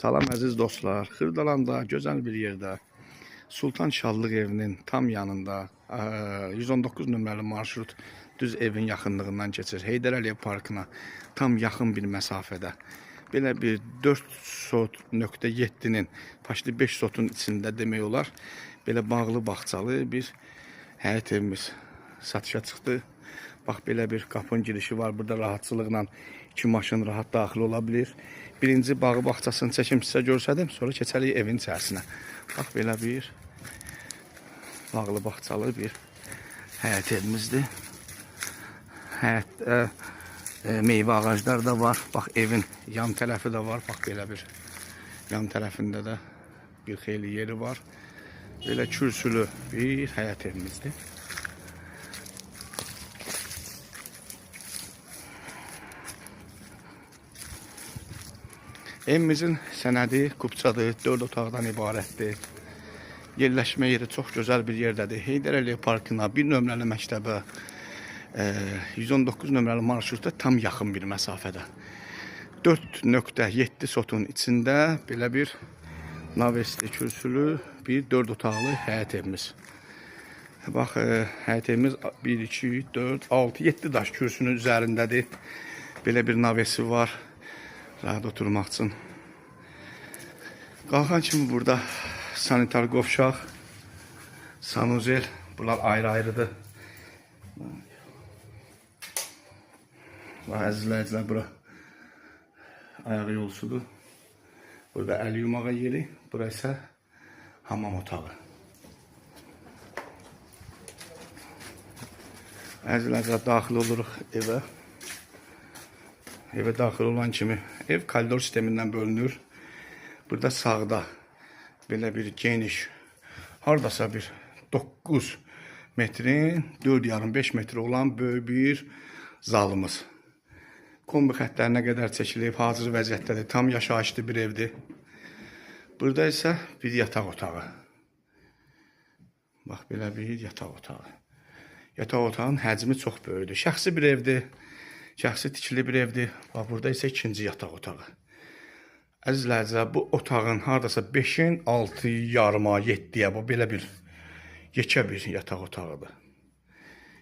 Salam əziz dostlar, Xırdalanda gözəl bir yerdə Sultan Şallıq evinin tam yanında 119 nömrəli marşrut düz evin yaxınlığından keçir. Heydər Əliyev parkına tam yaxın bir məsafədə. Belə bir 4.7-nin başlı 5 sotun içində demək olar. Belə bağlı bağçalı bir həyət evimiz satışa çıxdı. Bax belə bir qapının girişi var. Burada rahatçılıqla 2 maşın rahat daxil ola bilir. Birinci bağı bağçasını çəkim sizə görsədim, sonra keçərik evin içərisinə. Bax belə bir bağlı bağçalı bir həyət evimizdir. Həyətdə meyvə ağacları da var. Bax evin yan tərəfi də var. Bax belə bir yan tərəfində də bir xeyli yeri var. Belə kürsülü bir həyət evimizdir. Evimizin sənədi Qubçadır, 4 otaqdan ibarətdir. Yerləşmə yeri çox gözəl bir yerdədir. Heydər Əliyev parkına, 1 nömrəli məktəbə, 119 nömrəli marşrutda tam yaxın bir məsafədə. 4.7 sotun içində belə bir navesli kürsülü bir 4 otaqlı həyət evimiz. Bax, həyət evimiz 1, 2, 4, 6, 7 daş kürsünün üzərindədir. Belə bir navesi var. Rahat oturmaq üçün. Qalxan kimi burada sanitar qovşaq, sanuzel, bunlar ayrı-ayrıdır. Əzizləyicilər, bura ayağı yolsudur. Burada əl yumağa yeri, bura isə hamam otağı. Əzizləyicilər, daxil oluruq evə. Evə daxil olan kimi ev koridor sistemindən bölünür. Burada sağda belə bir geniş, haradasa bir 9 metrin 4,5 metr olan böyük bir zalımız. Kombi xətlərinə qədər çəkilib, hazır vəziyyətdədir. Tam yaşayışlı bir evdir. Burada isə bir yataq otağı. Bax, belə bir yataq otağı. Yataq otağın həcmi çox böyükdür. Şəxsi bir evdir. Şəxsi tikili bir evdir. Bax, burada isə ikinci yataq otağı. Əzizləyicilər, bu otağın haradasa 5-in 6 yarıma 7-yə bu belə bir yekə bir yataq otağıdır.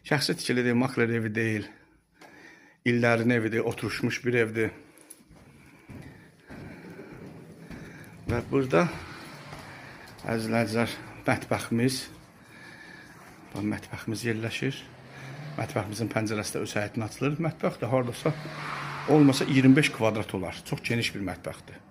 Şəxsi tikilidir, makler evi deyil. İllərin evidir, oturuşmuş bir evdir. Və burada əzizləyicilər, mətbəximiz, mətbəximiz yerləşir. Mətbəximizin pəncərəsi də öz həyətinə açılır. Mətbəx də haradasa olmasa 25 kvadrat olar. Çox geniş bir mətbəxdir.